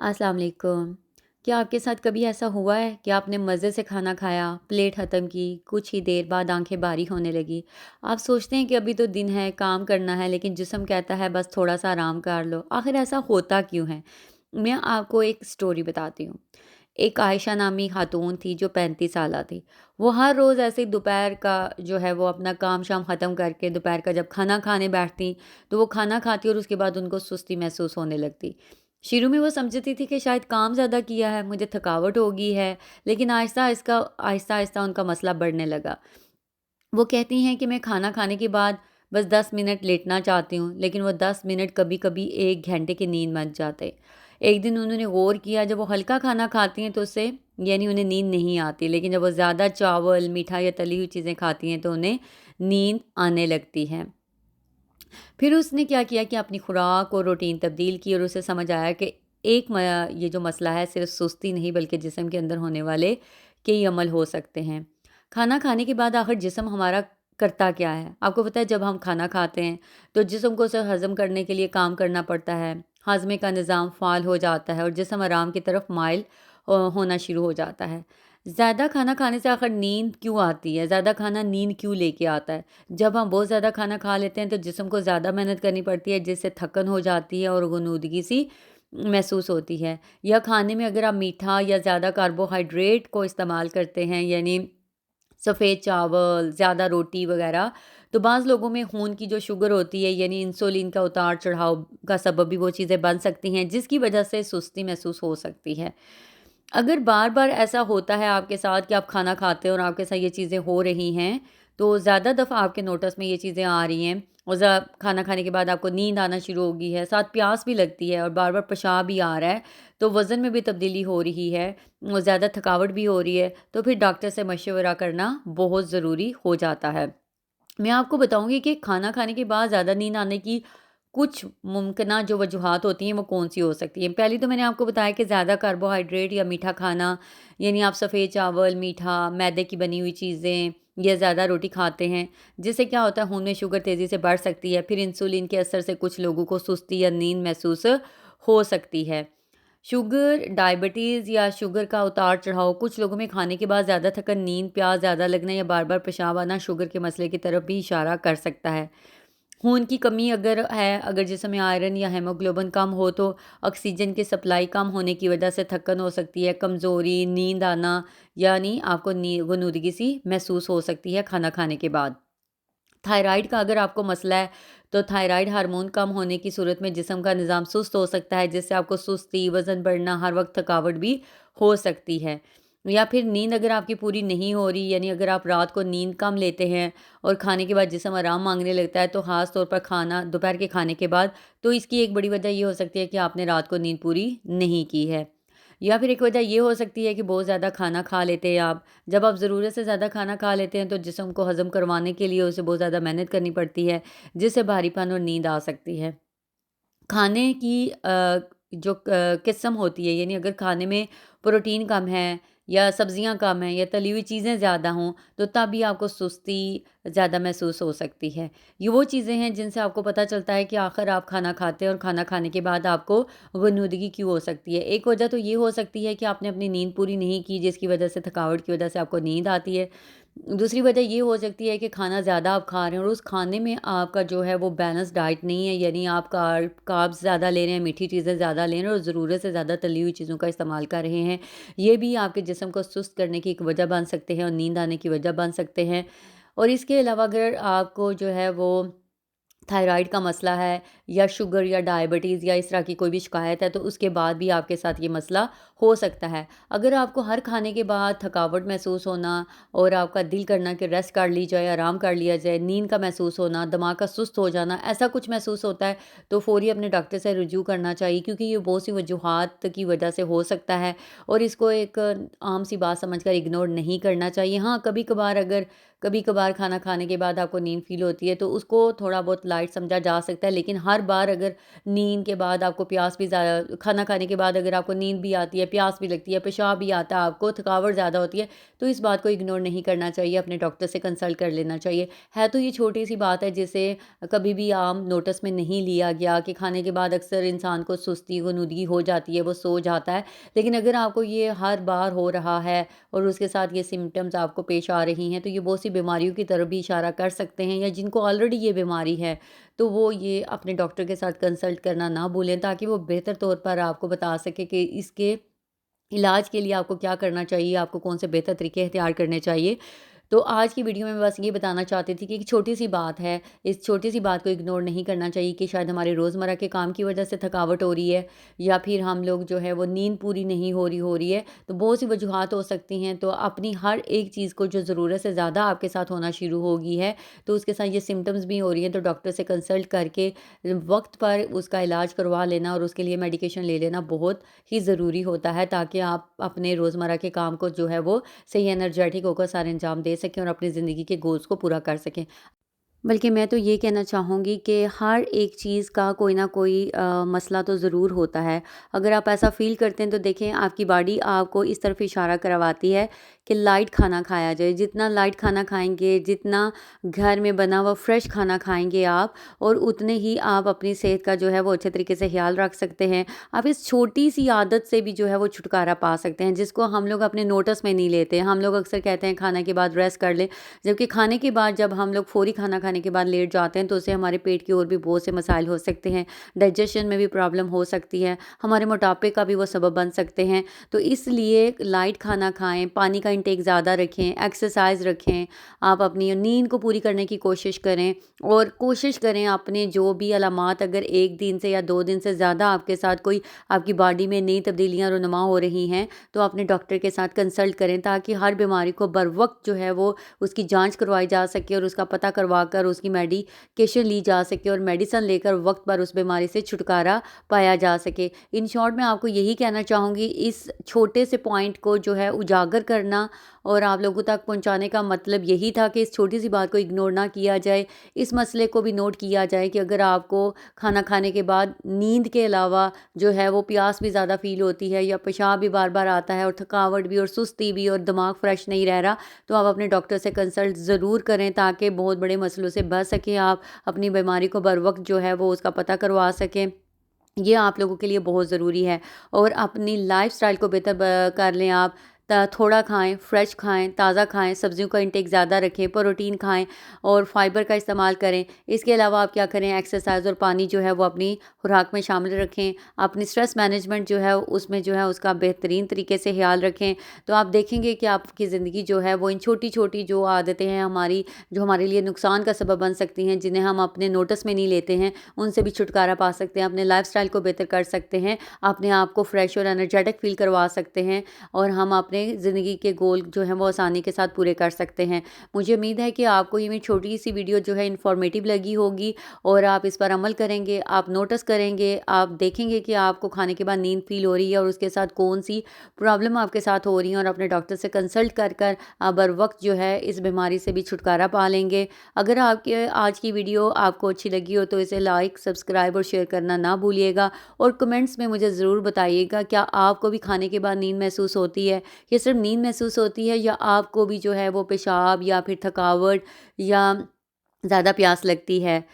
अस्सलाम वालेकुम। क्या आपके साथ कभी ऐसा हुआ है कि आपने मज़े से खाना खाया, प्लेट ख़त्म की, कुछ ही देर बाद आँखें बारी होने लगी। आप सोचते हैं कि अभी तो दिन है, काम करना है, लेकिन जिस्म कहता है बस थोड़ा-सा आराम कर लो। आखिर ऐसा होता क्यों है? मैं आपको एक स्टोरी बताती हूँ। एक आयशा नामी खातून थी जो 35 साला थी। वो हर रोज़ ऐसे ही दोपहर का जो है वो अपना काम-शाम ख़त्म करके दोपहर का जब खाना खाने बैठतीं, तो वो खाना खाती और उसके बाद उनको सुस्ती महसूस होने लगती। शुरू में वो समझती थी कि शायद काम ज़्यादा किया है, मुझे थकावट हो गई है, लेकिन आहिस्ता-आहिस्ता उनका मसला बढ़ने लगा। वो कहती हैं कि मैं खाना खाने के बाद बस 10 मिनट लेटना चाहती हूँ, लेकिन वो 10 मिनट कभी-कभी 1 घंटे की नींद बन जाते। एक दिन उन्होंने गौर किया, जब वो हल्का खाना खाती हैं तो उससे यानी उन्हें नींद नहीं आती, लेकिन जब वो ज़्यादा चावल, मीठा या तली हुई चीज़ें खाती हैं तो उन्हें नींद आने लगती है। फिर उसने क्या किया कि अपनी खुराक और रूटीन तब्दील की और उसे समझ आया कि ये जो मसला है सिर्फ़ सुस्ती नहीं बल्कि जिस्म के अंदर होने वाले कई अमल हो सकते हैं। खाना खाने के बाद आखिर जिस्म हमारा करता क्या है? आपको पता है, जब हम खाना खाते हैं तो जिस्म को उसे हज़म करने के लिए काम करना पड़ता है। हाज़मे का निज़ाम फ़ाल हो जाता है और जिस्म आराम की तरफ माइल होना शुरू हो जाता है। ज़्यादा खाना खाने से आखिर नींद क्यों आती है? ज़्यादा खाना नींद क्यों लेके आता है? जब हम बहुत ज़्यादा खाना खा लेते हैं तो जिस्म को ज़्यादा मेहनत करनी पड़ती है, जिससे थकन हो जाती है और ग़ुनूदगी सी महसूस होती है। या खाने में अगर आप मीठा या ज़्यादा कार्बोहाइड्रेट को इस्तेमाल करते हैं, यानी सफ़ेद चावल, ज़्यादा रोटी वग़ैरह, तो बाज़ लोगों में खून की जो शुगर होती है यानी इंसुलिन का उतार-चढ़ाव का सबब भी वो चीज़ें बन सकती हैं, जिसकी वजह से सुस्ती महसूस हो सकती है। अगर बार-बार ऐसा होता है आपके साथ कि आप खाना खाते हो और आपके साथ ये चीज़ें हो रही हैं, तो ज़्यादा दफ़ा आपके नोटिस में ये चीज़ें आ रही हैं और खाना खाने के बाद आपको नींद आना शुरू हो गई है, साथ प्यास भी लगती है और बार-बार पेशाब भी आ रहा है, तो वज़न में भी तब्दीली हो रही है और ज़्यादा थकावट भी हो रही है, तो फिर डॉक्टर से मशवरा करना बहुत ज़रूरी हो जाता है। मैं आपको बताऊँगी कि खाना खाने के बाद ज़्यादा नींद आने की कुछ मुमकिना जो वजूहात होती हैं वो कौन-सी हो सकती हैं। पहली तो मैंने आपको बताया कि ज़्यादा कार्बोहाइड्रेट या मीठा खाना, यानी आप सफ़ेद चावल, मीठा, मैदे की बनी हुई चीज़ें या ज़्यादा रोटी खाते हैं, जिससे क्या होता है खून में शुगर तेज़ी से बढ़ सकती है। फिर इंसुलिन के असर से कुछ लोगों को सुस्ती या नींद महसूस हो सकती है। शुगर, डायबिटीज़ या शुगर का उतार-चढ़ाव, कुछ लोगों में खाने के बाद ज़्यादा थकन, नींद, प्यास ज़्यादा लगना या बार-बार पेशाब आना शुगर के मसले की तरफ भी इशारा कर सकता है। खून की कमी अगर है, अगर जिस्म में आयरन या हीमोग्लोबिन कम हो तो ऑक्सीजन की सप्लाई कम होने की वजह से थकन हो सकती है, कमज़ोरी, नींद आना, यानी आपको ग़ुनूदगी सी महसूस हो सकती है खाना खाने के बाद। थायराइड का अगर आपको मसला है, तो थायराइड हार्मोन कम होने की सूरत में जिस्म का निज़ाम सुस्त हो सकता है, जिससे आपको सुस्ती, वज़न बढ़ना, हर वक़्त थकावट भी हो सकती है। या फिर नींद अगर आपकी पूरी नहीं हो रही, यानी अगर आप रात को नींद कम लेते हैं और खाने के बाद जिस्म आराम माँगने लगता है, तो ख़ास तौर पर दोपहर के खाने के बाद, तो इसकी एक बड़ी वजह ये हो सकती है कि आपने रात को नींद पूरी नहीं की है। या फिर एक वजह ये हो सकती है कि बहुत ज़्यादा खाना खा लेते हैं आप। जब आप ज़रूरत से ज़्यादा खाना खा लेते हैं तो जिस्म को हज़म करवाने के लिए उसे बहुत ज़्यादा मेहनत करनी पड़ती है, जिससे भारीपन और नींद आ सकती है। खाने की जो किस्म होती है, यानी अगर खाने में प्रोटीन कम है या सब्जियां कम हैं या तली हुई चीज़ें ज़्यादा हों, तो तब भी आपको सुस्ती ज़्यादा महसूस हो सकती है। ये वो चीज़ें हैं जिनसे आपको पता चलता है कि आखिर आप खाना खाते हैं और खाना खाने के बाद आपको ग़ुनूदगी क्यों हो सकती है। एक वजह तो ये हो सकती है कि आपने अपनी नींद पूरी नहीं की, जिसकी वजह से थकावट की वजह से आपको नींद आती है। दूसरी वजह ये हो सकती है कि खाना ज़्यादा आप खा रहे हैं और उस खाने में आपका जो है वो बैलेंस डाइट नहीं है, यानी आप कार्ब्स ज़्यादा ले रहे हैं, मीठी चीज़ें ज़्यादा ले रहे हैं और ज़रूरत से ज़्यादा तली हुई चीज़ों का इस्तेमाल कर रहे हैं। ये भी आपके जिस्म को सुस्त करने की एक वजह बन सकते हैं और नींद आने की वजह बन सकते हैं। और इसके अलावा अगर आपको जो है वो थायराइड का मसला है या शुगर या डायबिटीज़ या इस तरह की कोई भी शिकायत है, तो उसके बाद भी आपके साथ ये मसला हो सकता है। अगर आपको हर खाने के बाद थकावट महसूस होना और आपका दिल करना कि रेस्ट कर ली जाए, आराम कर लिया जाए, नींद का महसूस होना, दिमाग का सुस्त हो जाना, ऐसा कुछ महसूस होता है, तो फ़ौरी अपने डॉक्टर से रुजू करना चाहिए, क्योंकि ये बहुत सी वजूहात की वजह से हो सकता है और इसको एक आम सी बात समझकर इग्नोर नहीं करना चाहिए। हाँ, कभी-कभार अगर कभी-कभार खाना खाने के बाद आपको नींद फ़ील होती है तो उसको थोड़ा बहुत लाइट समझा जा सकता है। लेकिन हर बार अगर नींद के बाद आपको प्यास भी ज़्यादा खाना खाने के बाद अगर आपको नींद भी आती है, प्यास भी लगती है, पेशाब भी आता है आपको, थकावट ज़्यादा होती है, तो इस बात को इग्नोर नहीं करना चाहिए, अपने डॉक्टर से कंसल्ट कर लेना चाहिए। है तो ये छोटी-सी बात है जिसे कभी भी आम नोटिस में नहीं लिया गया कि खाने के बाद अक्सर इंसान को सुस्ती, ग़ुनूदगी हो जाती है, वो सो जाता है। लेकिन अगर आपको ये हर बार हो रहा है और उसके साथ ये सिम्पटम्स आपको पेश आ रही हैं, तो ये बहुत सी बीमारियों की तरफ भी इशारा कर सकते हैं, या जिनको ऑलरेडी ये बीमारी है, तो वो ये अपने डॉक्टर के साथ कंसल्ट करना ना भूलें, ताकि वो बेहतर तौर पर आपको बता सके कि इसके इलाज के लिए आपको क्या करना चाहिए, आपको कौन से बेहतर तरीके इख्तियार करने चाहिए। तो आज की वीडियो में मैं बस ये बताना चाहती थी कि एक छोटी-सी बात है, इस छोटी-सी बात को इग्नोर नहीं करना चाहिए कि शायद हमारे रोज़मर्रा के काम की वजह से थकावट हो रही है, या फिर हम लोग जो है वो नींद पूरी नहीं हो रही है। तो बहुत सी वजूहात हो सकती हैं, तो अपनी हर एक चीज़ को जो ज़रूरत से ज़्यादा आपके साथ होना शुरू हो गई है, तो उसके साथ ये सिम्पटम्स भी हो रही हैं, तो डॉक्टर से कंसल्ट करके वक़्त पर उसका इलाज करवा लेना और उसके लिए मेडिकेशन ले लेना बहुत ही ज़रूरी होता है, ताकि आप अपने रोज़मर्रा के काम को जो है वो सही एनर्जेटिक होकर सारे अंजाम दे सकें और अपनी ज़िंदगी के गोल्स को पूरा कर सकें। बल्कि मैं तो ये कहना चाहूँगी कि हर एक चीज़ का कोई ना कोई मसला तो ज़रूर होता है। अगर आप ऐसा फ़ील करते हैं तो देखें, आपकी बॉडी आपको इस तरफ इशारा करवाती है कि लाइट खाना खाया जाए। जितना लाइट खाना खाएँगे, जितना घर में बना हुआ फ्रेश खाना खाएँगे आप, और उतने ही आप अपनी सेहत का जो है वो अच्छे तरीके से ख़्याल रख सकते हैं। आप इस छोटी-सी आदत से भी जो है वो छुटकारा पा सकते हैं, जिसको हम लोग अपने नोटिस में नहीं लेते। हम लोग अक्सर कहते हैं खाने के बाद रेस्ट कर लें, जबकि खाने के बाद जब हम लोग फ़ौरी खाना खाने के बाद लेट जाते हैं तो उससे हमारे पेट की और भी बहुत से मसाइल हो सकते हैं, डाइजेशन में भी प्रॉब्लम हो सकती है, हमारे मोटापे का भी वो सबब बन सकते हैं। तो इसलिए लाइट खाना खाएँ, पानी का इंटेक ज़्यादा रखें, एक्सरसाइज़ रखें, आप अपनी नींद को पूरी करने की कोशिश करें, और कोशिश करें अपने जो भी अलामात, अगर 1 दिन से या 2 दिन से ज़्यादा आपके साथ कोई आपकी बॉडी में नई तब्दीलियाँ रुनुमा हो रही हैं, तो अपने डॉक्टर के साथ कंसल्ट करें, ताकि हर बीमारी को बरवक़्त जो है वो उसकी जाँच करवाई जा सके और उसका पता करवा कर उसकी मेडिकेशन ली जा सके, और मेडिसिन लेकर वक़्त पर उस बीमारी से छुटकारा पाया जा सके। इन शॉर्ट मैं आपको यही कहना चाहूँगी, इस छोटे से पॉइंट को जो है उजागर करना और आप लोगों तक पहुँचाने का मतलब यही था कि इस छोटी-सी बात को इग्नोर ना किया जाए। इस मसले को भी नोट किया जाए कि अगर आपको खाना खाने के बाद नींद के अलावा जो है वो प्यास भी ज़्यादा फ़ील होती है, या पेशाब भी बार-बार आता है, और थकावट भी और सुस्ती भी, और दिमाग फ्रेश नहीं रह रहा, तो आप अपने डॉक्टर से कंसल्ट ज़रूर करें, ताकि बहुत बड़े मसलों से बच सकें आप, अपनी बीमारी को बरवक़्त जो है वो उसका पता करवा सकें। ये आप लोगों के लिए बहुत ज़रूरी है, और अपनी लाइफ़स्टाइल को बेहतर कर लें आप। थोड़ा खाएँ, फ्रेश खाएँ, ताज़ा खाएँ, सब्जियों का इंटेक ज़्यादा रखें, प्रोटीन खाएँ और फाइबर का इस्तेमाल करें। इसके अलावा आप क्या करें, एक्सरसाइज़ और पानी जो है वो अपनी खुराक में शामिल रखें। अपनी स्ट्रेस मैनेजमेंट जो है उसमें जो है उसका बेहतरीन तरीके से ख़्याल रखें। तो आप देखेंगे कि आपकी ज़िंदगी जो है वो इन छोटी-छोटी जो आदतें हैं हमारी, जो हमारे लिए नुकसान का सबब बन सकती हैं, जिन्हें हम अपने नोटिस में नहीं लेते हैं, उनसे भी छुटकारा पा सकते हैं। अपने लाइफ़स्टाइल को बेहतर कर सकते हैं, अपने आप को फ्रेश और एनर्जेटिक फ़ील करवा सकते हैं, और हम अपने ज़िंदगी के गोल जो हैं वो आसानी के साथ पूरे कर सकते हैं। मुझे उम्मीद है कि आपको ये मेरी छोटी-सी वीडियो जो है इन्फॉर्मेटिव लगी होगी, और आप इस पर अमल करेंगे, आप नोटिस करेंगे, आप देखेंगे कि आपको खाने के बाद नींद फ़ील हो रही है और उसके साथ कौन-सी प्रॉब्लम आपके साथ हो रही है, और अपने डॉक्टर से कंसल्ट कर आप बर-वक़्त जो है इस बीमारी से भी छुटकारा पा लेंगे। अगर आपके आज की वीडियो आपको अच्छी लगी हो तो इसे लाइक, सब्सक्राइब और शेयर करना ना भूलिएगा, और कमेंट्स में मुझे ज़रूर बताइएगा, क्या आपको भी खाने के बाद नींद महसूस होती है? ये सिर्फ नींद महसूस होती है, या आपको भी जो है वो पेशाब या फिर थकावट या ज़्यादा प्यास लगती है?